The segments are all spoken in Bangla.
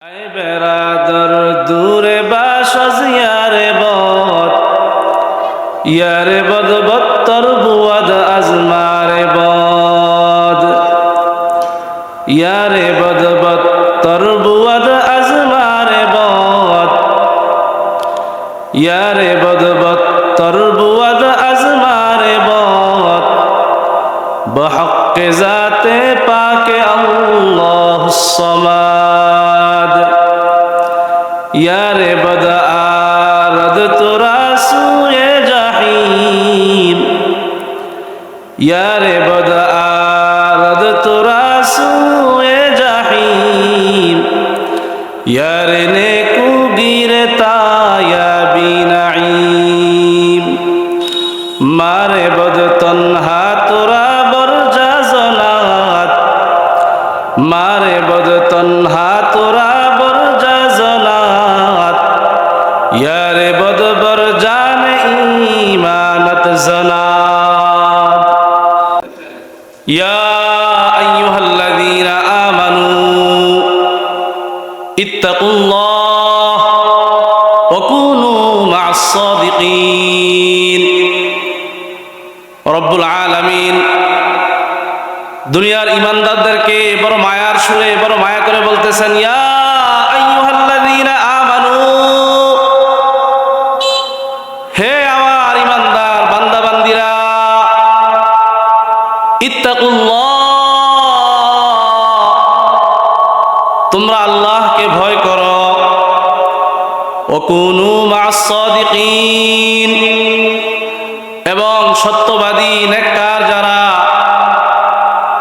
আই বেরাদর দূরে বাসজ ইয়ারে বদ বত্তর বুয়াদ আজমারে বদ ইয়ারে বদ বত্তর বুয়াদ আজমারে বদ ইয়ারে বদ বত্তর বুয়াদ আজমারে বদ বহক্কে জাতে পাকে আল্লাহুস সামাদ ইয়ারে বদ আরদ তোরা সুয়ে জাহিম ইয়ারে বদ আরদ তোরা সুয়ে জাহিম ইয়ারে নেকু গিরতা ইয়া বিনাঈম মারে বদ তনহা তোরা বরজা জনাত মারে বদ তনহা তোরা বরজা জনাত ইয়ারে বদ বরজান ঈমানত জনাত ইয়া আইয়ুহাল্লাযীনা আমানু ইত্তাকুল্লাহ ওয়া কুনু মা'আস সাদিকিন। রব্বুল আলামিন দুনিয়ার ঈমানদারদেরকে বড় মায়ার সুরে বড় মায়া করে বলতেছেন, ইয়া আইয়ুহাল্লাযীনা আমানু, হে আমার ঈমানদার বান্দা বান্দীরা, ইত্তাকুল্লাহ, তোমরা আল্লাহকে ভয় করো, ওয়া কুনু মা'আস সাদিকিন, এবং সত্যবাদী নেককার যারা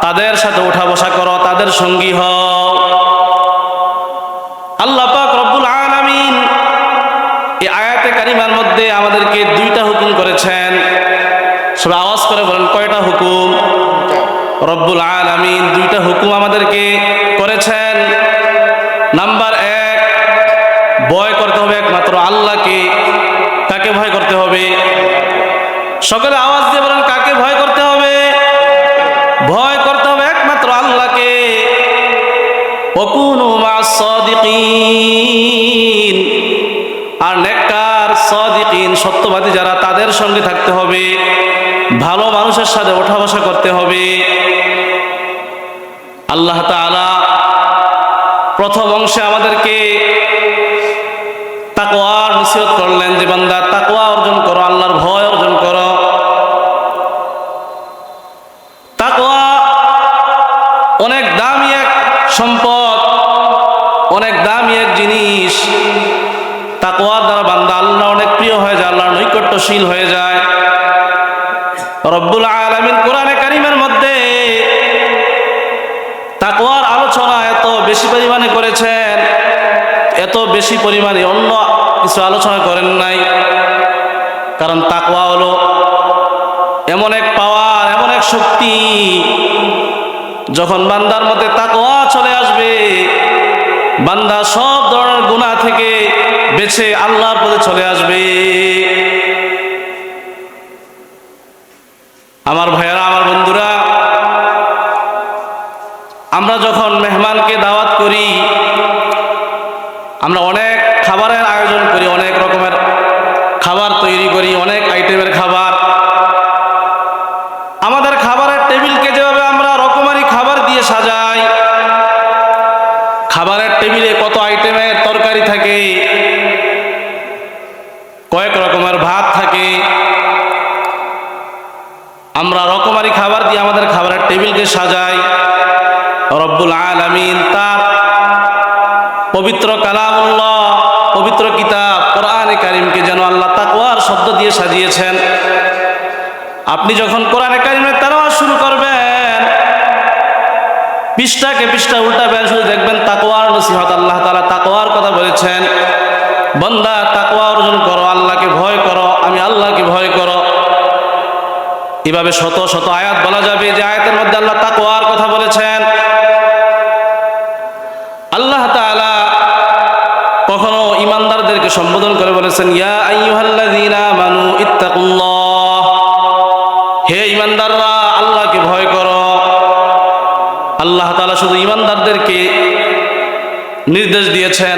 তাদের সাথে উঠা বসা করো, তাদের সঙ্গী হও। আল্লাহ পাক রব্বুল আলামিন এই আয়াতে কারিমার মধ্যে আমাদেরকে দুইটা হুকুম করেছেন। সবাই আওয়াজ করে বলেন, কয়টা হুকুম? রব্বুল আলামিন দুইটা হুকুম আমাদেরকে করেছেন। নাম্বার 1, ভয় করতে হবে একমাত্র আল্লাহকে। কাকে ভয় করতে হবে? সকলে আওয়াজ দিয়ে বলেন, কাকে ভয় করতে হবে? ভয় করতে হবে একমাত্র আল্লাহকে। ওয়া কুনু মা'আস সাদিকিন, আর নেককার সাদিকিন সত্যবাদী যারা তাদের সঙ্গে থাকতে হবে, ভালো মানুষের সাথে ওঠা বসা করতে হবে। আল্লাহ তাআলা প্রথম অংশে আমাদেরকে তাকওয়ার নসিহত করলেন যে বান্দা তাকওয়া অর্জন করো, আল্লাহর ভয় অর্জন করো। তাকওয়া অনেক দামি এক সম্পদ, অনেক দামি এক জিনিস। তাকওয়ার দ্বারা বান্দা আল্লাহ অনেক প্রিয় হয়ে যায়, আল্লাহর নৈকট্যশীল হয়ে যায়। রব্বুল আলামিন কোরআনে কারীমের মধ্যে তাকওয়ার আলোচনা এত বেশি পরিমাণে করেছেন, এত বেশি পরিমাণে অন্য কিছু আলোচনা করেন নাই। কারণ তাকওয়া হলো এমন এক পাওয়ার, এমন এক শক্তি, যখন বান্দার মধ্যে তাকওয়া চলে আসবে, বান্দা সব ধরনের গুনাহ থেকে বেঁচে আল্লাহর পথে চলে আসবে। আমার ভাইয়েরা, আমার বন্ধুরা, আমরা যখন মেহমানকে দাওয়াত করি, আমরা অনেক খাবারের আয়োজন করি, অনেক রকমের খাবার তৈরি করি, অনেক আইটেমের খাবার। আমাদের খাবারের টেবিলকে যেভাবে আমরা রকমারি খাবার দিয়ে সাজাই, খাবারের টেবিলে কত আইটেমের তরকারি থাকে, কয়েক রকমের ভাত থাকে, আমরা রকমারি খাবার দিয়ে আমাদের খাবারের টেবিলকে সাজাই। রব্বুল আলামিন তার পবিত্র কালামুল্লাহ, পবিত্র কিতাব কোরআনে কারীমকে যেন আল্লাহ তাকওয়ার শব্দ দিয়ে সাজিয়েছেন। আপনি যখন কোরআনে কারীমের তেলাওয়াত শুরু করবেন, পৃষ্ঠাকে পৃষ্ঠা উল্টাবেন, শুধু দেখবেন তাকওয়ার নসিহত। আল্লাহ তাআলা তাকওয়ার কথা বলেছেন, বান্দা তাকওয়া অর্জন করো, আল্লাহকে ভয় করো, আমি আল্লাহকে ভয় করো। এভাবে শত শত আয়াত বলা যাবে যে আয়াতের মধ্যে আল্লাহ তাকওয়ার কথা বলেছেন। আল্লাহ তাআলা কখনো ঈমানদারদেরকে সম্বোধন করে বলেছেন, ইয়া আইয়ুহাল্লাযীনা আমানু ইত্তাকুল্লাহ, হে ঈমানদাররা আল্লাহকে ভয় করো। আল্লাহ তাআলা শুধু ঈমানদারদেরকে নির্দেশ দিয়েছেন।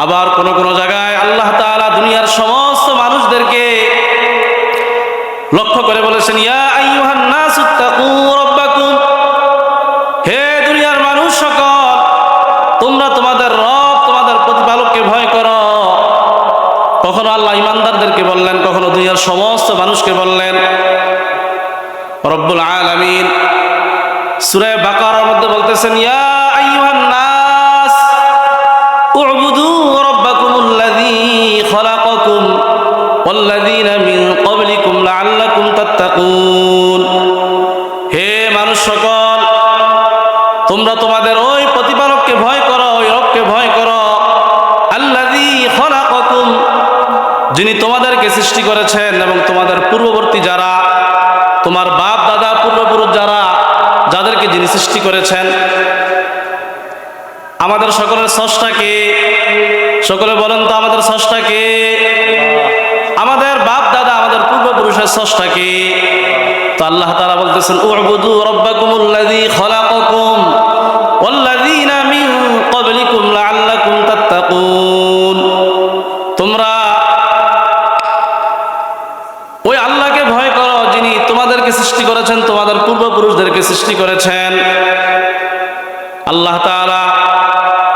আবার কোন কোন জায়গায় আল্লাহ তাআলা দুনিয়ার সমস্ত মানুষদেরকে লক্ষ্য করে বলেছেন, ইয়া আইয়ুহান নাস ইত্তাকু রাব্বাকুম, হে দুনিয়ার মানুষ সকল, তোমরা তোমাদের রব, তোমাদের প্রতিপালককে ভয় করো। কখনো আল্লাহ ইমানদারদেরকে বললেন, কখনো দুনিয়ার সমস্ত মানুষকে বললেন। রব্বুল আলামিন সূরা বাকারার মধ্যে বলতেছেন, ইয়া আইয়ুহান নাস উ'বুদু রাব্বাকুমুল্লাযী খালাকাকুম ওয়াল্লাযীনা মিন ক্বাবলিকুম লাআল্লাকুম তাত্তাকুন। হে মানুষ সকল, তোমরা তোমাদের ওই প্রতিপালককে ভয় করো, ওই রবকে ভয় করো, আল্লাযী খালাকাকুম, যিনি তোমাদেরকে সৃষ্টি করেছেন এবং তোমাদের পূর্ববর্তী যারা, তোমার বাপ দাদা পূর্বপুরুষ যারা, যাদেরকে যিনি সৃষ্টি করেছেন। আমাদের সকলের স্রষ্টাকে, সকলে বলেন তো আমাদের স্রষ্টাকে? আমাদের বাপ দাদা, আমাদের পূর্বপুরুষের স্রষ্টাকে? তো আল্লাহ তাআলা বলতেছেন, উ'বুদু রাব্বাকুমুল্লাযী খালাকাকুম ওয়াল্লাযীনা মিন ক্বাবলিকুম লাআল্লাকুম তাত্তাকুন। তোমরা ওই আল্লাহকে ভয় করো, যিনি তোমাদেরকে সৃষ্টি করেছেন, তোমাদের পূর্বপুরুষদেরকে সৃষ্টি করেছেন। আল্লাহ তাআলা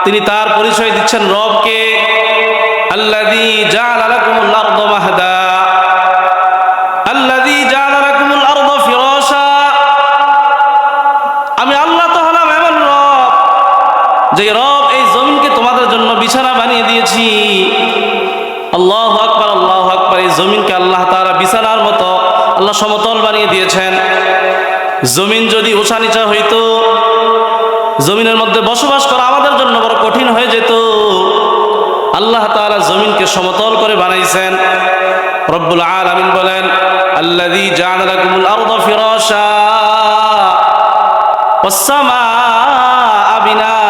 তিনি তার পরিচয় দিচ্ছেন রবকে, আল্লাযী জাআলা লাকুমুল আরদা মাহদা, আল্লাযী জাআলা লাকুমুল আরদা ফিরাশা। আমি আল্লাহ তো হলাম এমন রব, যে রব এই জমিনকে তোমাদের জন্য বিছানা বানিয়ে দিয়েছি। আল্লাহু আকবার, আল্লাহু আকবার। এই জমিনকে আল্লাহ তাআলা বিছানার মতো আল্লাহ সমতল বানিয়ে দিয়েছেন। জমিন যদি উঁচা নিচা হইতো, জমিনের মধ্যে বসবাস করা আমাদের জন্য বড় কঠিন হয়ে যেত। আল্লাহ তাআলা জমিনকে সমতল করে বানাইছেন। রব্বুল আলামিন বলেন, আল্লাযী জাআলা লাকুমুল আরদা ফিরাশা ওয়াস সামাআ বিনাআ,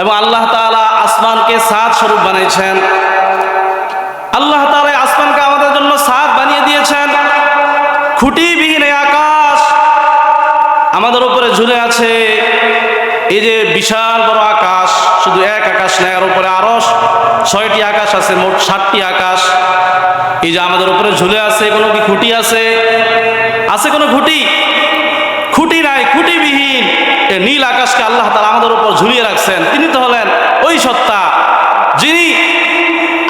এবং আল্লাহ তাআলা আসমানকে ছাদ স্বরূপ বানাইছেন। আল্লাহ তাআলা আসমানকে আমাদের জন্য ছাদ বানিয়ে দিয়েছেন। খুঁটিবিহীন আকাশ আমাদের উপরে ঝুলে আছে। এই যে বিশাল বড় আকাশ, শুধু এক আকাশ নয়, এর উপরে আরো 6টি আকাশ আছে, মোট 7টি আকাশ। এই যে আমাদের উপরে ঝুলে আছে, কোনো কি খুঁটি আছে? আছে কোনো খুঁটি? খুঁটি নাই, খুঁটিবিহীন এই নীল আকাশকে আল্লাহ তাআলা আমাদের উপর ঝুলিয়ে রাখছেন। তিনি তো হলেন ওই সত্তা, যিনি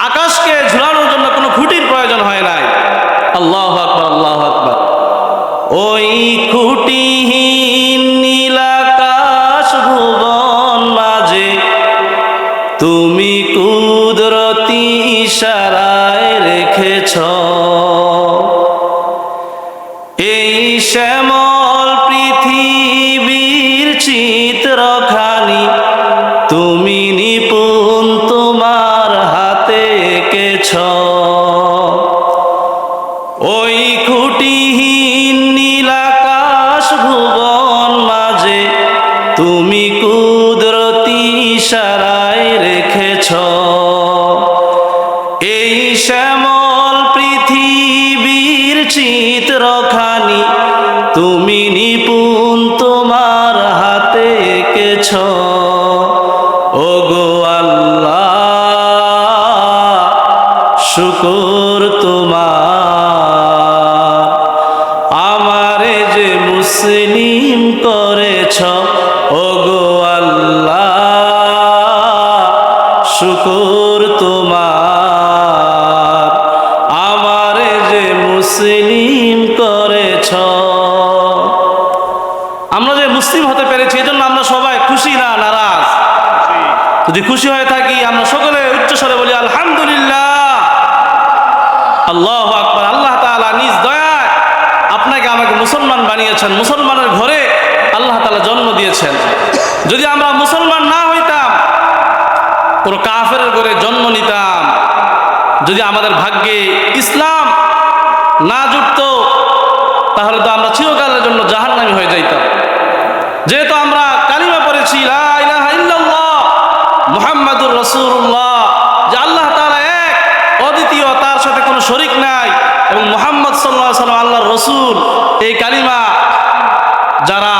আকাশকে ঝুলানোর জন্য কোনো খুঁটির প্রয়োজন হয় নাই। আল্লাহু আকবার, আল্লাহু আকবার। ওই খুঁটিহীন নীল আকাশ ভুবন মাঝে তুমি কুদরতি ইশারায় রেখেছ। এই শ্যামল পৃথিবীর চিত্রখানি তুমি নিপুণ তোমার হাতে এঁকেছ। ওই খুঁটিহীন নীল আকাশ ভুবন মাঝে তুমি কুদরতি ইশারায় রেখেছ। এই শ্যামল পৃথিবীর চিত্রখানি তুমি নিপুণ তোমার হাতে এঁকেছ। ওগো আল্লাহ, শুকর তোমার, আমারে যে মুসলিম করেছ। ওগো আল্লাহ, শুকর তোমার, আমারে যে মুসলিম করেছ। আমরা যে মুসলিম হতে পেরেছি, এজন্য আমরা সবাই খুশি না নারাজ? যদি খুশি হয়ে থাকি, আমরা সকলে উচ্চস্বরে বলি আলহামদুলিল্লাহ। আল্লাহু আকবার। আল্লাহ তাআলা নিজ দয়ায় আপনাকে আমাকে মুসলমান বানিয়েছেন, মুসলমানের ঘরে আল্লাহ তাআলা জন্ম দিয়েছেন। যদি আমরা মুসলমান না হইতাম, কোনো কাফেরের ঘরে জন্ম নিতাম, যদি আমাদের ভাগ্যে ইসলাম না জুটতো, তাহলে তো আমরা চিরকালের জন্য জাহান্নামী হয়ে যাইতাম। যেহেতু আমরা কালিমা পড়েছি লা ইলাহা ইল্লাল্লাহ মুহাম্মাদুর রাসূলুল্লাহ, যে আল্লাহ তাআলা এক, অদ্বিতীয়, তার সাথে কোনো শরীক নাই, এবং মুহাম্মদ সাল্লাল্লাহু আলাইহি ওয়াসাল্লাম আল্লাহর রাসূল, এই কালিমা যারা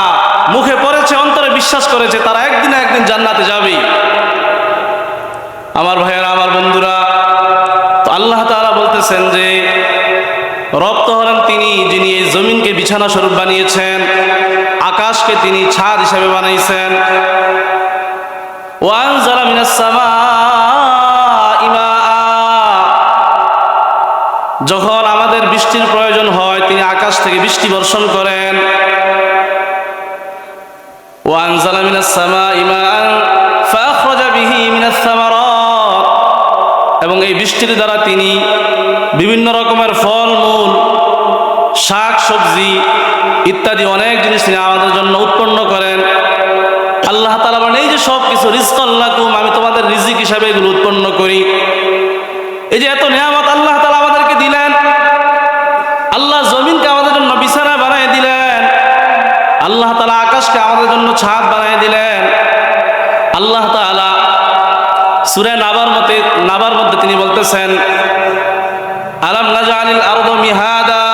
মুখে পড়েছে, অন্তরে বিশ্বাস বিশ্বাস করেছে তারা একদিন না একদিন জান্নাতে যাবে। আমার ভাইয়েরা, আমার বন্ধুরা, তো আল্লাহ তাআলা বলতেছেন যে রব তো হলেন তিনি, যিনি এই জমিনকে বিছানা স্বরূপ বানিয়েছেন, আকাশকে তিনি ছাদ হিসেবে বানাইছেন। ওয়ানজালা মিনাস সামাই মাআ, যখন আমাদের বৃষ্টির প্রয়োজন হয় তিনি আকাশ থেকে বৃষ্টি বর্ষণ করেন। ওয়ানজালা মিনাস সামাই মাআন ফাআখরাজা বিহি মিনাস সামারাত, এবং এই বৃষ্টির দ্বারা তিনি বিভিন্ন রকমের ফলমূল, শাক সবজি ইত্যাদি অনেক জিনিস তিনি আমাদের জন্য উৎপন্ন করেন। আল্লাহ তাআলা বলেন এই যে সব কিছু রিজকাল লাকুম, আমি তোমাদের রিজিক হিসাবে এগুলো উৎপন্ন করি। এই যে এত নিয়ামত আল্লাহ তাআলা আমাদেরকে দিলেন, আল্লাহ জমিনকে আমাদের জন্য বিছানা বানিয়ে দিলেন, আল্লাহ তাআলা আকাশকে আমাদের জন্য ছাদ বানিয়ে দিলেন। আল্লাহ তাআলা সূরা নাবার মধ্যে তিনি বলতেছেন আলাম নাজআলিল আরদা মিহাদা,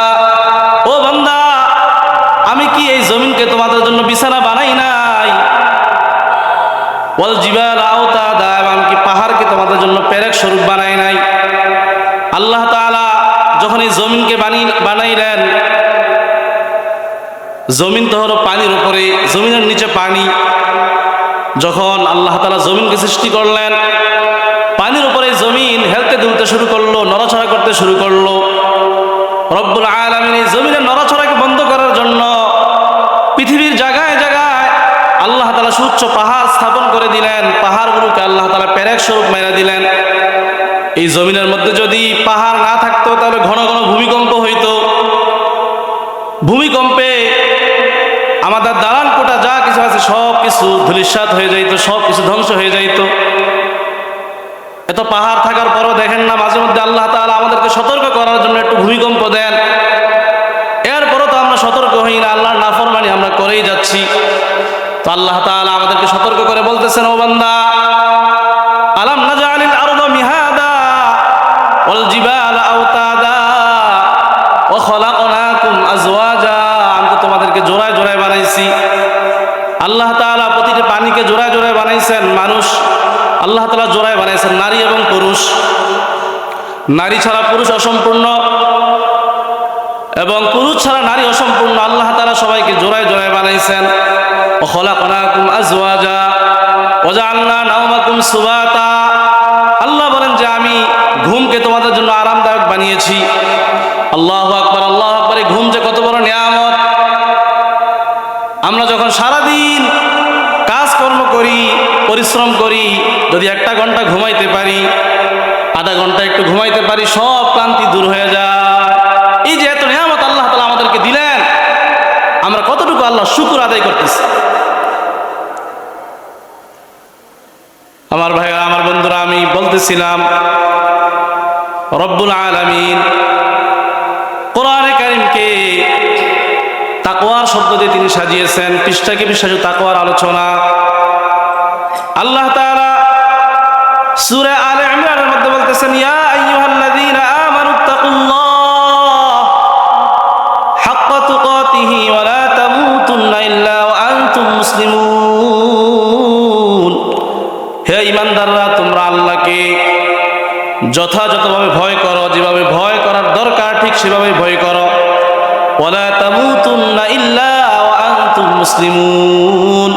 ও বান্দা আমি কি এই জমিনকে তোমাদের জন্য বিছানা বানাই নাই? ওয়াল জিবাল আওতাদা, আমি কি পাহাড়কে তোমাদের জন্য পেরেক স্বরূপ বানাই নাই? আল্লাহ তাআলা যখন এই জমিনকে বানাইলেন, জমিন তো হলো পানির উপরে, জমিনের নিচে পানি। যখন আল্লাহ তাআলা জমিনকে সৃষ্টি করলেন, পানির উপরে জমিন হেলতে দুলতে শুরু করলো, নড়াচড়া করতে শুরু করলো। রব্বুল আলামিন এই জমিনের নড়াচড়াকে বন্ধ করার জন্য পৃথিবীর জায়গায় জায়গায় আল্লাহ তাআলা সুউচ্চ পাহাড় স্থাপন করে দিলেন, পাহাড়গুলোকে আল্লাহ তাআলা পেরেক স্বরূপ মেরে দিলেন। এই জমিনের মধ্যে যদি পাহাড় না থাকতো তাহলে ঘন ঘন ভূমিকম্প হইতো। ভূমিকম্পে আমাদের দালান কোটা যা কিছু আছে সব কিছু ধূলিসাৎ হয়ে যাইতো, সব কিছু ধ্বংস হয়ে যাইতো। এত পাহাড় থাকার পরও দেখেন না মাঝে মধ্যে আল্লাহ তাআলা আমাদেরকে সতর্ক করার জন্য একটু ভূমিকম্প দেন। এরপরও তো আমরা সতর্ক হই না, আল্লাহর নাফরমানি আমরা করেই যাচ্ছি। তো আল্লাহ তাআলা আমাদেরকে সতর্ক করে বলতেছেন, ও বান্দা আলাম নাজআলিল আরদা মিহাদা ওয়াল জিবালা আওতাদা ওয়া খলাকনাকুম আজওয়াজা, আমি তো তোমাদেরকে জোড়ায় জোড়ায় বানাইছি। আল্লাহ তাআলা প্রতিটি প্রাণীকে জোড়ায় জোড়ায় বানাইছেন। মানুষ আল্লাহ তাআলা জোড়ায় বানাইছেন, নারী এবং পুরুষ। নারী ছাড়া পুরুষ অসম্পূর্ণ এবং পুরুষ ছাড়া নারী অসম্পূর্ণ। আল্লাহ তাআলা সবাইকে জোড়ায় জোড়ায় বানাইছেন। ওয়া খলাকনাকুম আজওয়াজা ওয়া জাআলনা নাওমাকুম সুবাতা, আল্লাহ বলেন যে আমি ঘুমকে তোমাদের জন্য আরামদায়ক বানিয়েছি। আল্লাহু আকবার, আল্লাহু আকবার। এই ঘুম যে কত বড় নিয়ামত! আমরা যখন সারাদিন কাজকর্ম করি, পরিশ্রম করি, যদি 1 ঘন্টা ঘুমাইতে পারি, আধা ঘন্টা একটু ঘুমাইতে পারি, সব ক্লান্তি দূর হয়ে যায়। এই যে এত নিয়ামত আল্লাহ তাআলা আমাদেরকে দিলেন, আমরা কতটুকু আল্লাহ শুকর আদায় করতেছি? আমার ভাইরা, আমার বন্ধুরা, আমি বলতেছিলাম রব্বুল আলামিন কোরআনে কারীমকে তাকওয়ার শব্দ দিয়ে তিনি সাজিয়েছেন। পৃষ্ঠাকে পৃষ্ঠা তাকওয়ার আলোচনা। আল্লাহ তাআলা সূরা আলে ইমরানের মধ্যে বলতেছেন, ইয়া আইয়ুহাল্লাযীনা আমানুত্তাকুল্লাহ হাক্কা তুকাতিহি ওয়া লা তামুতুন্না ইল্লা ওয়া আনতুম মুসলিমুন। হে ঈমানদাররা, তোমরা আল্লাহকে যথাযথভাবে ভয় করো, যেভাবে ভয় করার দরকার ঠিক সেভাবে ভয় করো। ওয়া লা তামুতুন্না ইল্লা ওয়া আনতুম মুসলিমুন,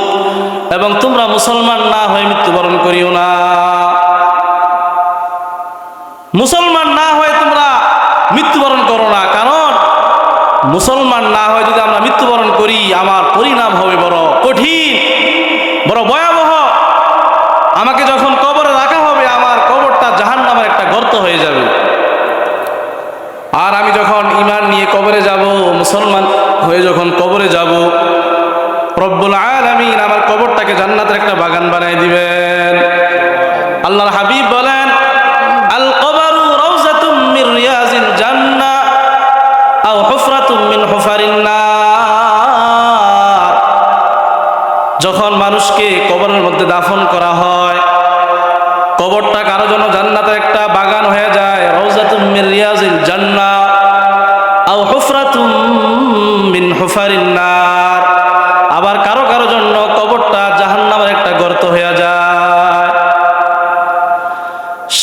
এবং তোমরা মুসলমান না হয়ে মৃত্যুবরণ করিও না। মুসলমান না হয়ে তোমরা মৃত্যুবরণ করো না, কারণ মুসলমান না হয়ে যদি আমরা মৃত্যুবরণ করি আমার পরিণাম হবে বড় কঠিন, বড় ভয়াবহ। আমাকে যখন কবরে রাখা হবে, আমার কবরটা জাহান্নামের একটা গর্ত হয়ে যাবে। আর আমি যখন ঈমান নিয়ে কবরে যাব, মুসলমান হয়ে যখন কবরে যাব, রব্বুল আলামিন আমার কবরটাকে জান্নাতের একটা বাগান বানাই দিবেন। আল্লাহর হাবিব বলেন, আল কবরু রাউযাতুম মির রিয়াজিল জান্নাহ আও হুফরাতুম মিন হুফারিন নার। যখন মানুষকে কবরের মধ্যে দাফন করা হয়, কবরটা কারো জন্য জান্নাতের একটা বাগান হয়ে যায়। রাউযাতুম মির রিয়াজিল জান্নাহ আও হুফরাতুম মিন হুফারিন নার। আবার কারো কারো জন্য কবরটা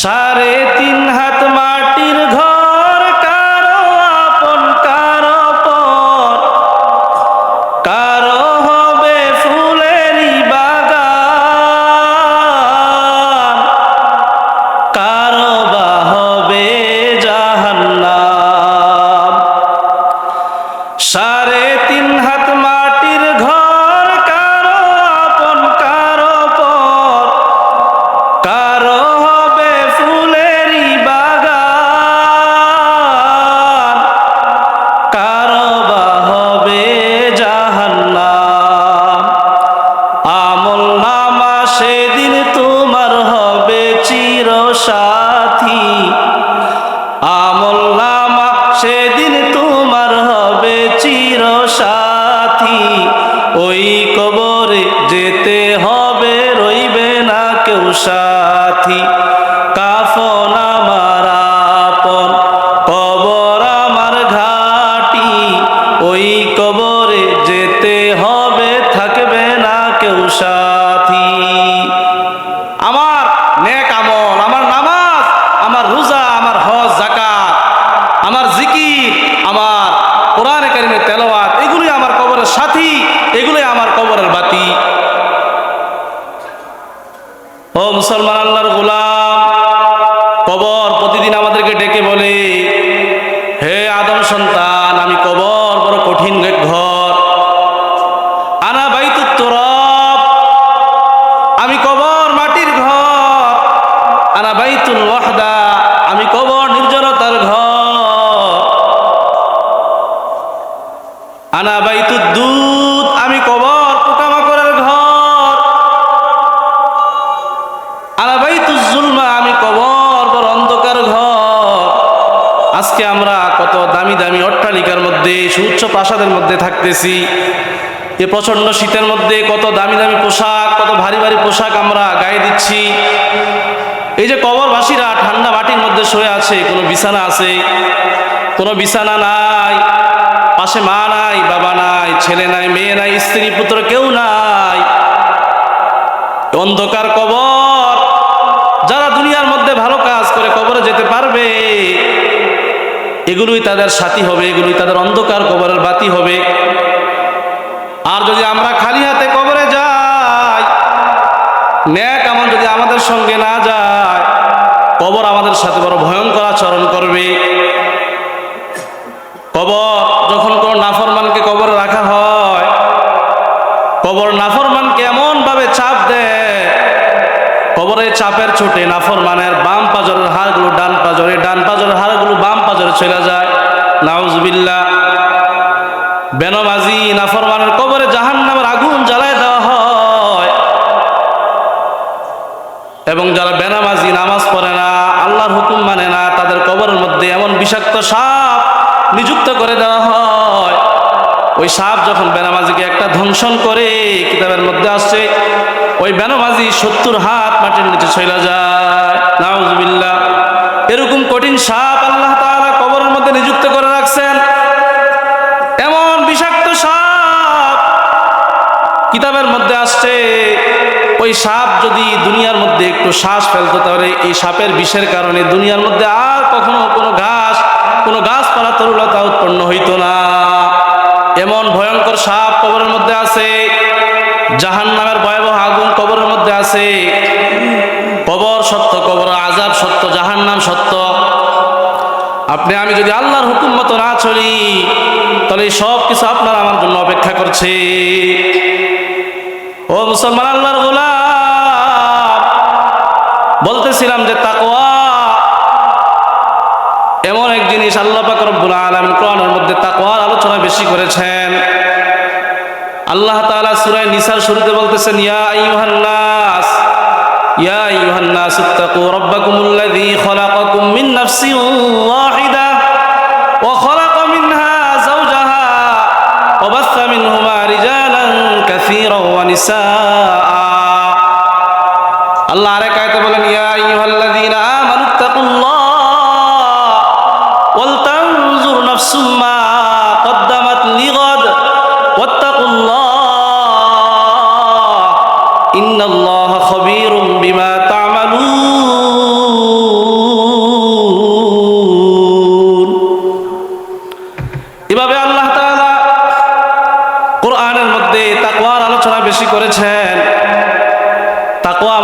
3.5 হাত মাটির ঘর, কারো আপন কারো পর, কারো হবে ফুলেরই বাগান, কারো বা হবে জাহান্নাম। 3.5 হাত মাটির ঘর, কারো আপন কারো পর, কারো হবে ফুলেরই বাগান, কারো বা হবে জাহান্নাম। আমলনামা সেদিন তোমার হবে চিরসাথী, আমলনামা সেদিন তোমার হবে চিরসাথী। ওই কবরে যেতে হবে, রইবে না কেউ সাথী। কাফন আমার আপন, কবর আমার ঘাটি, ওই কবরে যেতে হবে, থাকবে না কেউ সাথী। আমার নেক আমল, আমার নামাজ, আমার রোজা, আমার হজ যাকাত, আমার জিকির, আমার কোরআনে কারিমের তেলাওয়াত, এগুলোই আমার কবরের সাথী, এগুলোই আমার কবরের বাতি। ও মুসলমান, আল্লাহর গোলাম, কবর প্রতিদিন আমাদেরকে ডেকে বলে, হে আদম সন্তান, আমি কবর বড় কঠিন ঘর। আনা বাইতুত তুরাব, আমি কবর মাটির ঘর। আনা বাইতুল ওয়াহদা, আমি কবর নির্জনতার ঘর। আনা বাইতুদ দুদ, আমি কবর পোকামাকড়ের ঘর। আনা বাইতুজ জুলমা, আমি কবর বড় অন্ধকার ঘর। আজকে আমরা কত দামি দামি অট্টালিকার মধ্যে, সুউচ্চ প্রাসাদের মধ্যে থাকতেছি। এ প্রচন্ড শীতের মধ্যে কত দামি দামি পোশাক, কত ভারী ভারী পোশাক আমরা গায়ে দিচ্ছি। এই যে কবরবাসীরা ঠান্ডা মাটির মধ্যে শুয়ে আছে, কোনো বিছানা আছে? কোনো বিছানা নাই। পাশে মা নাই, বাবা নাই, ছেলে নাই, মেয়ে নাই, স্ত্রী পুত্র কেউ নাই। অন্ধকার কবর। যারা দুনিয়ার মধ্যে ভালো কাজ করে কবরে যেতে পারবে, এগুলোই তাদের সাথী হবে, এগুলোই তাদের অন্ধকার কবরের বাতি হবে। আর যদি আমরা খালি হাতে কবরে যাই, নেক আমল যদি আমাদের সঙ্গে না যায়, কবর আমাদের সাথে বড় ভয়ঙ্কর আচরণ করবে। কবর যখন কোন নাফরমানকে কবরে রাখা হয়, কবর নাফরমানকে এমন ভাবে চাপ দেয়, কবরে চাপের চোটে নাফরমানের বাম পাজরের হাড়গুলো ডান পাজরে, ডান পাজরের হাড়গুলো বাম পাজরে চলে যায়। নাউজুবিল্লাহ। বেনমাজি নাফরমানের কবরে জাহান্নামের আগুন জ্বালায় দেওয়া হয়। এবং যারা বেনামাজি, নামাজ পড়ে না, আল্লাহর হুকুম মানে না, তাদের কবরের মধ্যে এমন বিষাক্ত সাপ নিযুক্ত করে দেওয়া হয়। ওই সাপ যখন বেনামাজিকে একটা ধ্বংসন করে, কিতাবের মধ্যে আসছে ওই বেনামাজি 70 হাত মাটির নিচে চলে যায়। নাউজুবিল্লাহ। এরকম কঠিন সাপ আল্লাহ তাআলা কবরের মধ্যে নিযুক্ত করে রাখছেন। এমন বিষাক্ত সাপ কিতাবের মধ্যে আসছে, ওই সাপ যদি দুনিয়ার মধ্যে একটু শ্বাস ফেলতো, তাহলে এই সাপের বিষের কারণে দুনিয়ার মধ্যে আর কখনো কোনো গাছপালা তরুলতা উৎপন্ন হইতো না। এমন ভয়ঙ্কর সাপ কবরের মধ্যে আছে। জাহান্নামের ভয়াবহ আগুন কবরের মধ্যে আছে। কবর সত্য, কবর আযাব সত্য, জাহান্নাম সত্য। আপনি আমি যদি আল্লাহর হুকুম মতো না চলি, তাহলে সব কিছু আপনার আমার জন্য অপেক্ষা করছে। ও মুসলমান, আল্লাহর গোলাম, বলতেছিলাম যে তাকওয়া এমন এক জিনিস, আল্লাহ পাক রব্বুল আলামিন কোরআনের মধ্যে তাকওয়ার আলোচনা বেশি করেছেন। আল্লাহ তাআলা সূরা নিসার শুরুতে বলতেছেন, ইয়া আইয়ুহান নাস ইত্তাকু রাব্বাকুমুল্লাযী খালাকাকুম মিন নাফসিন ওয়াহিদা ওয়া খালাকা মিনহা যাওজাহা ওয়া বাসসা মিনহুমা রিজালান কাসীরান ওয়া নিসাআ। আল্লাহ আরেক আয়াতে বলেন, ইয়া আইয়ুহাল্লাযীনা আমানুত্তাকুল্লাহ ওয়াল তানজুর নাফসুম মা কদ্দামাত লিগাদ ওয়াত্তাকুল্লাহ ইন্নাল্লাহা খাবীরুম বিমা তা'মালুন।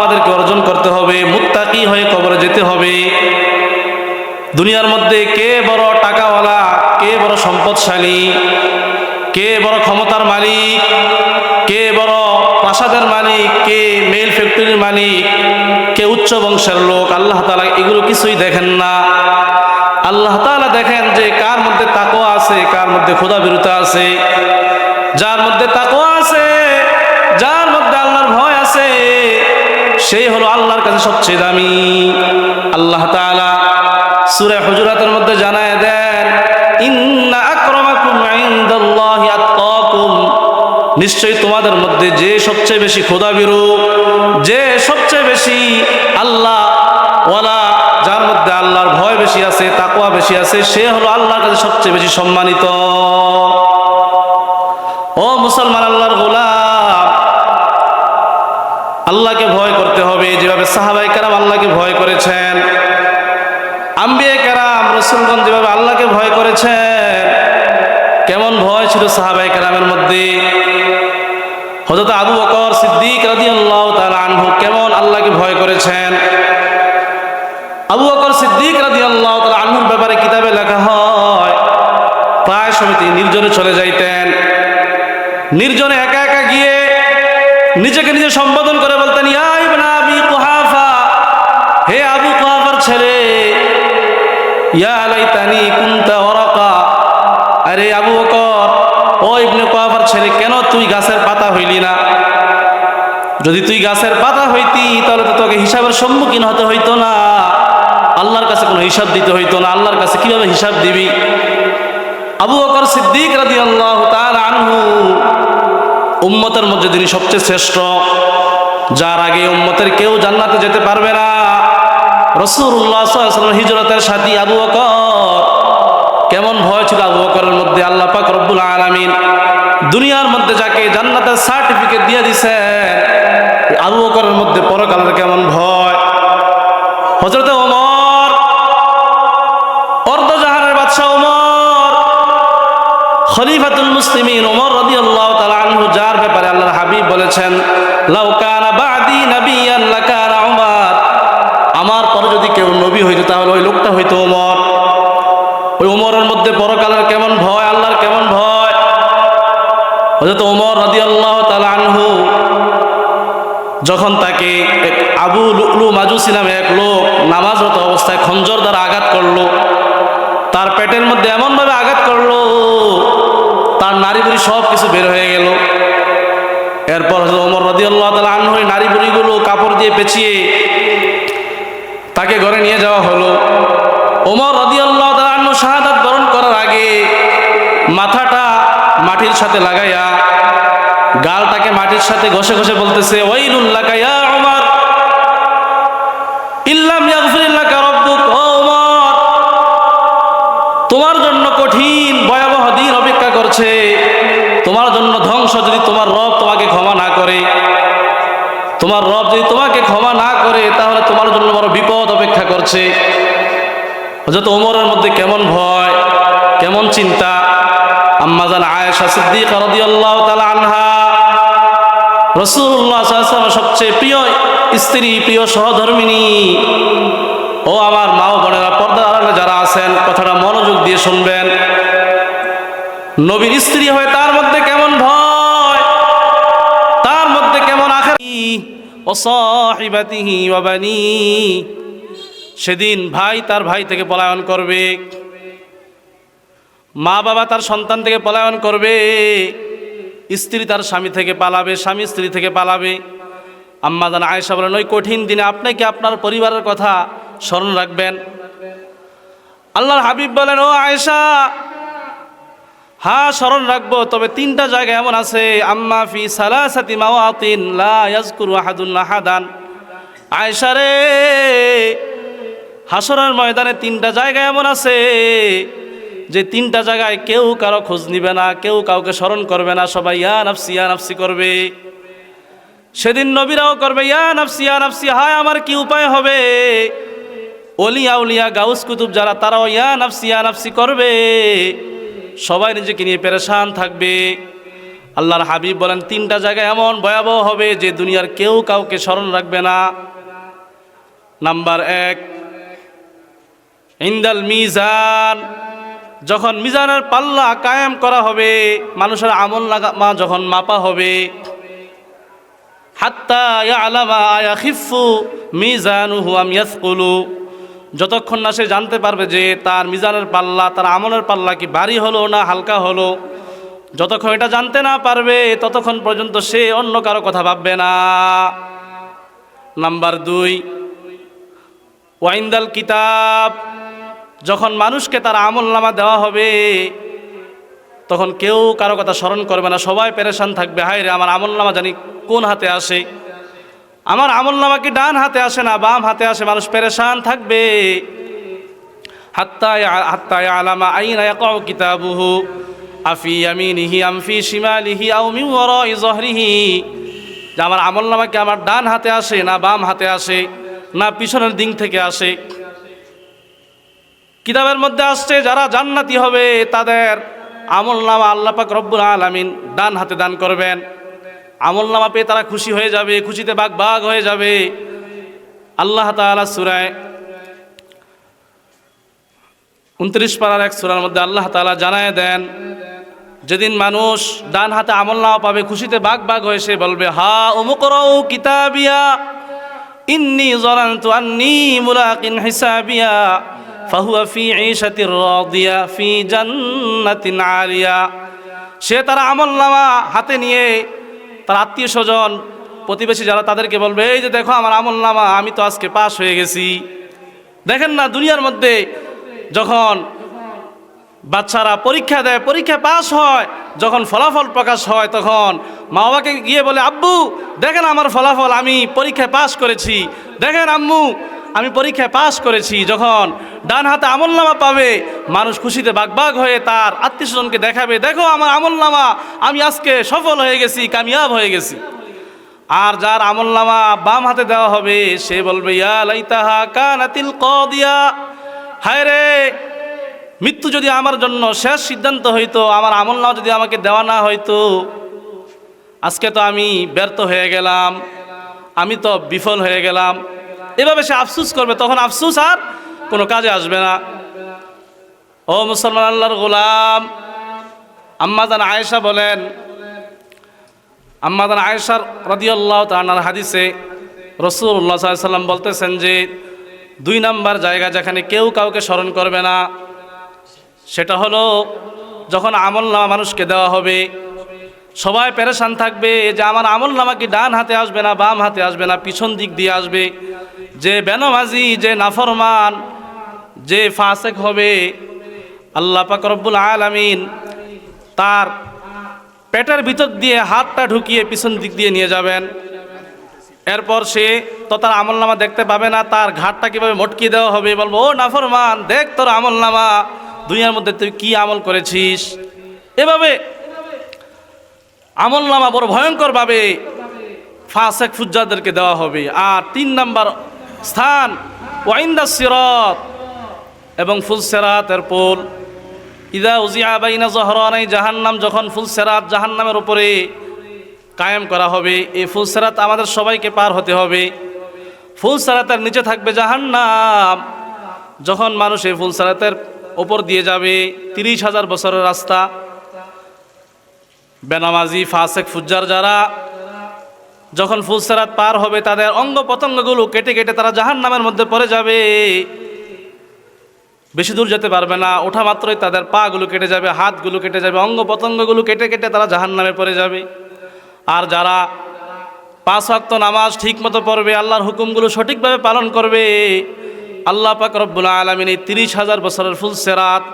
আমাদেরকে অর্জন করতে হবে, মুত্তাকি হয়ে কবরে যেতে হবে। দুনিয়ার মধ্যে কে বড় টাকাওয়ালা, কে বড় সম্পদশালী, কে বড় ক্ষমতার মালিক, কে বড় প্রাসাদের মালিক, কে মেল ফ্যাক্টরির মালিক, কে উচ্চ বংশের লোক, আল্লাহ তাআলা এগুলো কিছুই দেখেন না। আল্লাহ তাআলা দেখেন যে কার মধ্যে তাকওয়া আছে, কার মধ্যে খোদাভীরুতা আছে। যার মধ্যে তাকওয়া আছে, যার মধ্যে আল্লাহর ভয় আছে, সেই হলো আল্লাহর কাছে সবচেয়ে দামি। আল্লাহ তাআলা সূরা হুজুরাতের মধ্যে জানায় দেন, ইন্না আকরামাকুম ইনদাল্লাহি আতকাকুম, নিশ্চয়ই তোমাদের মধ্যে যে সবচেয়ে বেশি খোদাভীরু, যে সবচেয়ে বেশি আল্লাহ ওয়ালা, যার মধ্যে আল্লাহর ভয় বেশি আছে, তাকওয়া বেশি আছে, সে হলো আল্লাহর কাছে সবচেয়ে বেশি সম্মানিত। ও মুসলমান, আল্লাহর গোলাম, আল্লাহকে ভয় করতে হবে যেভাবে সাহাবায়ে কেরাম আল্লাহকে ভয় করেছেন, আম্বিয়া কেরাম রাসূলগণ যেভাবে আল্লাহকে ভয় করেছেন। কেমন ভয় ছিল সাহাবায়ে কেরামের মধ্যে। হযরত আবু বকর সিদ্দিক রাদিয়াল্লাহু তাআলা আনহু কেমন আল্লাহকে ভয় করেছেন। আবু বকর সিদ্দিক রাদিয়াল্লাহু তাআলা আনহুর ব্যাপারে কিতাবে লেখা হয়, প্রায় সময় তিনি নির্জনে চলে যাইতেন। নির্জনে একা একা গিয়ে নিজেকে নিজে সম্বোধন করে বলতেন, ইয়া ইবনে আবি কুহাফা, হে আবু কুহাফার ছেলে, ইয়া লাইতানি কুনতা ওয়ারাকা, আরে আবু বকর, ও ইবনে কুহাফার ছেলে, কেন তুই গাছের পাতা হইলি না? যদি তুই গাছের পাতা হইতি তাহলে তো তোকে হিসাবের সম্মুখীন হতে হইতো না, আল্লাহর কাছে কোনো হিসাব দিতে হইতো না। আল্লাহর কাছে কিভাবে হিসাব দিবি? আবু বকর সিদ্দিক রাদিয়াল্লাহু তাআলা আনহু উম্মতের মধ্যে তিনি সবচেয়ে শ্রেষ্ঠ, যার আগে উম্মতের কেউ জান্নাতে যেতে পারবে না। রাসূলুল্লাহ সাল্লাল্লাহু আলাইহি ওয়াসাল্লাম হিজরতের সাথী আবু বকর, কেমন ভয় ছিল আবু বকরের মধ্যে। আল্লাহ পাক রব্বুল আলামিন দুনিয়ার মধ্যে যাকে জান্নাতের সার্টিফিকেট দিয়ে দিয়েছেন, আবু বকরের মধ্যে পরকালের কেমন ভয়। হযরত ওমর, অর্ধজাহানের বাদশা ওমর, খলিফাতুল মুসলিমিন ওমর রাদিয়াল্লাহু তাআলা আনহু, যার ব্যাপারে আল্লাহর হাবিব বলেছেন, লাউ কানা বাদি নাবিয়ান লাকানা উমর, আমার পরে যদি কেউ নবী হইতো তাহলে ওই লোকটা হইতো ওমর। ওই ওমরের মধ্যে পরকালের কেমন ভয়, আল্লাহর কেমন ভয়। হযরত ওমর রাদিয়াল্লাহু তাআলা আনহু যখন তাকে আবু লুলু মাজুসি নামে এক লোক নামাজরত অবস্থায় খঞ্জর দ্বারা আঘাত করলো, তার পেটের মধ্যে এমনভাবে আঘাত করলো তার নাড়িভুড়ি সব কিছু বের হয়ে গেল। এরপর হযরত ওমর রাদিয়াল্লাহু তাআলা আনহু নাড়িভুড়িগুলো কাপড় দিয়ে পেঁচিয়ে তাকে ঘরে নিয়ে যাওয়া হলো। ওমর রাদিয়াল্লাহু তাআলা আনহু শাহাদাত বরণ করার আগে মাথাটা মাটির সাথে লাগাইয়া গালটাকে মাটির সাথে ঘষে ঘষে বলতেছে, ওয়াইলুল লাকা ইয়া ওমর ইল্লাম ইয়াগফির লাকা রাব্বুক, ও ওমর, তোমার জন্য কঠিন ভয়াবহ দিন অপেক্ষা করছে, তোমার জন্য ধ্বংস যদি তোমার রব তোমাকে ক্ষমা না করে। তোমার রব যদি তোমাকে ক্ষমা না করে তাহলে তোমার জন্য বড় বিপদ অপেক্ষা করছে। হযরত ওমরের মধ্যে কেমন ভয়, কেমন চিন্তা। আম্মা জান আয়েশা সিদ্দিকা রাদিয়াল্লাহু তাআলা আনহা, রাসূলুল্লাহ সাল্লাল্লাহু আলাইহি ওয়াসাল্লামের সবচেয়ে প্রিয় স্ত্রী, প্রিয় সহধর্মিণী। ও আমার মা ও বোনেরা, পর্দার আড়ালে যারা আছেন, কথাটা মনোযোগ দিয়ে শুনবেন। নবীর স্ত্রী হয়ে তার মধ্যে কেমন ভয়, তার মধ্যে কেমন আখিরাতি ও সাহিবাতিহি ওয়া বানি। সেদিন ভাই তার ভাই থেকে পলায়ন করবে, মা বাবা তার সন্তান থেকে পলায়ন করবে, স্ত্রী তার স্বামী থেকে পালাবে, স্বামী স্ত্রী থেকে পালাবে। আম্মা জান আয়েশা বলেন, ওই কঠিন দিনে আপনি কি আপনার পরিবারের কথা স্মরণ রাখবেন? আল্লাহর হাবিব বলেন, ও আয়েশা, হ্যাঁ স্মরণ রাখবো, তবে তিনটা জায়গা এমন আছে, আম্মা ফি সালাসাতি মাওয়াতিন লা ইয়াজকুরু আহাদুন আহাদান। আয়েশা রে, হাসরের ময়দানে তিনটা জায়গা এমন আছে যে তিনটা জায়গায় কেউ কারো খোঁজ নিবে না, কেউ কাউকে স্মরণ করবে না, সবাই ইয়া নাফসি করবে। সেদিন নবীরাও করবে ইয়া নাফসি, হায় আমার কি উপায় হবে। ওলিয়া উলিয়া গাউস কুতুব যারা, তারাও ইয়া নাফসি করবে। সবাই নিজেকে নিয়ে পেরেশান থাকবে। আল্লাহর হাবিব বলেন 3টা জায়গায় এমন ভয়াবহ হবে যে দুনিয়ার কেউ কাউকে স্মরণ রাখবে না। নাম্বার 1, ইনদাল মিজান, যখন মিজানের পাল্লা কায়েম করা হবে, মানুষের আমলনামা যখন মাপা হবে, হাত্তা ইয়ালামা আয়াখিফু মিজানুহু আম ইয়াসকুলু, যতক্ষণ না সে জানতে পারবে যে তার মিজানের পাল্লা, তার আমলের পাল্লা কি ভারী হলো না হালকা হলো, যতক্ষণ এটা জানতে না পারবে ততক্ষণ পর্যন্ত সে অন্য কারো কথা ভাববে না। নাম্বার 2, ওয়াইন্দাল কিতাব, যখন মানুষকে তার আমলনামা দেওয়া হবে তখন কেউ কারো কথা স্মরণ করবে না, সবাই পেরেশান থাকবে, হায় রে আমার আমলনামা জানি কোন হাতে আসে, আমার আমলনামা কি ডান হাতে আসে না বাম হাতে আসে, মানুষ পেরেশান থাকবে। হাত্তা ইয়ালামা আইনা ইয়াকাউ কিতাবুহু আফি ইয়ামিনিহি আম ফি শিমালিহি আও মিন ওয়ারাই যহরিহি, যে আমার আমলনামা কি আমার ডান হাতে আসে না বাম হাতে আসে না পিছনের দিক থেকে আসে। কিতাবের মধ্যে আসছে যারা জান্নাতি হবে তাদের আমলনামা আল্লাহ পাক রব্বুল আলামিন ডান হাতে দান করবেন, আমলনামা পেয়ে তারা খুশি হয়ে যাবে, খুশিতে বাগ হয়ে যাবে। আল্লাহ তাআলা সূরা 29 পারার এক সূরার মধ্যে আল্লাহ তাআলা জানায় দেন, যেদিন মানুষ ডান হাতে আমলনামা পাবে খুশিতে বাগ হয়ে সে বলবে, হা উমুকরাউ কিতাবিয়া ইন্নী যানানতু আন্নী মুলাকিন হিসাবিয়া ফাহুয়া ফি ঈশাতির রাদিয়া ফি জান্নাতিন আলিয়া। সে তার আমলনামা হাতে নিয়ে তার আত্মীয় স্বজন প্রতিবেশী যারা তাদেরকে বলবে, এই যে দেখো আমার আমলনামা, আমি তো আজকে পাস হয়ে গেছি। দেখেন না দুনিয়ার মধ্যে যখন বাচ্চারা পরীক্ষা দেয়, পরীক্ষা পাস হয়, যখন ফলাফল প্রকাশ হয় তখন মা বাবাকে গিয়ে বলে, আব্বু দেখেন আমার ফলাফল, আমি পরীক্ষায় পাস করেছি, দেখেন আম্মু আমি পরীক্ষায় পাস করেছি। যখন ডান হাতে আমলনামা পাবে মানুষ খুশিতে বাগ হয়ে তার আত্মীয় স্বজনকে দেখাবে, দেখো আমার আমলনামা, আমি আজকে সফল হয়ে গেছি, কামিয়াব হয়ে গেছি। আর যার আমলনামা বাম হাতে দেওয়া হবে সে বলবে, ইয়া লাইতাহা কানাতিল কাদিয়া, হায় রে মৃত্যু যদি আমার জন্য শেষ সিদ্ধান্ত হইতো, আমার আমলনামা যদি আমাকে দেওয়া না হইতো, আজকে তো আমি ব্যর্থ হয়ে গেলাম, আমি তো বিফল হয়ে গেলাম। এভাবে সে আফসোস করবে, তখন আফসোস আর কোনো কাজে আসবে না। ও মুসলমান আল্লাহর গোলাম, আম্মাজান আয়েশা বলেন, আম্মাজান আয়েশা রাদিয়াল্লাহু তাআলার হাদিসে রাসূলুল্লাহ সাল্লাল্লাহু আলাইহি ওয়াসাল্লাম বলতেছেন যে 2 নাম্বার জায়গা যেখানে কেউ কাউকে স্মরণ করবে না সেটা হলো যখন আমলনামা মানুষকে দেওয়া হবে, সবাই পেরেশান থাকবে যে আমার আমলনামা কি ডান হাতে আসবে না বাম হাতে আসবে না পিছন দিক দিয়ে আসবে। যে বেনামাজি, যে নাফরমান, যে ফাসেক হবে, আল্লাহ পাক রব্বুল আলামিন তার পেটের ভিতর দিয়ে হাতটা ঢুকিয়ে পিছন দিক দিয়ে নিয়ে যাবেন। এরপর সে তো তার আমলনামা দেখতে পাবে না, তার ঘাটটা কীভাবে মটকিয়ে দেওয়া হবে, বলবো, ও নাফরমান দেখ তোর আমলনামা, দুনিয়ার মধ্যে তুই কি আমল করেছিস। এভাবে আমলনামা বড় ভয়ঙ্করভাবে ফাসেক ফুজ্জারদেরকে দেওয়া হবে। আর 3 নাম্বার স্থান ওয়াইন্দা সিরাত এবং ফুলসিরাতের পুল। ইদা উজিয়া বাইনা যহরানাই জাহান্নাম, যখন ফুলসিরাত জাহান্নামের উপরে কায়েম করা হবে, এই ফুলসিরাত আমাদের সবাইকে পার হতে হবে। ফুলসিরাতের নিচে থাকবে জাহান্নাম। যখন মানুষ এই ফুলসিরাতের উপর দিয়ে যাবে, 30,000 বছরের রাস্তা, বেনামাজি ফাসেক ফুজ্জার যারা যখন ফুলসিরাত পার হবে তাদের অঙ্গ প্রত্যঙ্গগুলো কেটে কেটে তারা জাহান্নামের মধ্যে পড়ে যাবে, বেশি দূর যেতে পারবে না, ওঠা মাত্রই তাদের পাগুলো কেটে যাবে, হাতগুলো কেটে যাবে, অঙ্গ প্রত্যঙ্গগুলো কেটে কেটে তারা জাহান্নামে পড়ে যাবে। আর যারা 5 ওয়াক্ত নামাজ ঠিক মতো পড়বে, আল্লাহর হুকুমগুলো সঠিকভাবে পালন করবে, আল্লাহ পাক রব্বুল আলামিন এই 30,000 বছরের ফুলসিরাত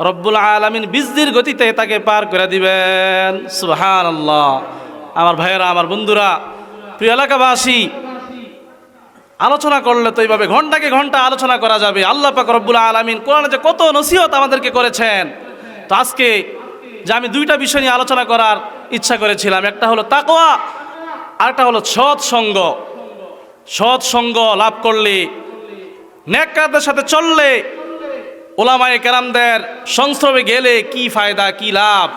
রব্বুল আলামিন বিজলির গতিতে তাকে পার করে দিবেন। সুবহানাল্লাহ। আমার ভাইয়েরা, আমার বন্ধুরা, প্রিয় এলাকাবাসী, আলোচনা করলে তো এইভাবে ঘন্টাকে ঘন্টা আলোচনা করা যাবে। আল্লাহ পাক রব্বুল আলামিন কোরআনে যে কত নসিহত আমাদেরকে করেছেন। তো আজকে যে আমি 2টা বিষয় নিয়ে আলোচনা করার ইচ্ছা করেছিলাম, একটা হলো তাকওয়া, আরেকটা হলো সৎসঙ্গ। সৎসঙ্গ লাভ করলে, নেককারদের সাথে চললে, ওলামায়ে কেরামদের সংস্রবে গেলে কি ফায়দা, কি লাভ,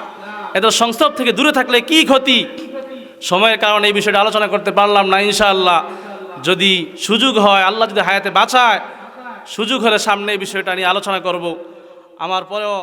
এত সংস্রব থেকে দূরে থাকলে কি ক্ষতি, সময়ের কারণে এই বিষয়টা আলোচনা করতে পারলাম না। ইনশাআল্লাহ যদি সুযোগ হয়, আল্লাহ যদি হায়াতে বাঁচায়, সুযোগ হলে সামনে এই বিষয়টা নিয়ে আলোচনা করব। আমার পরেও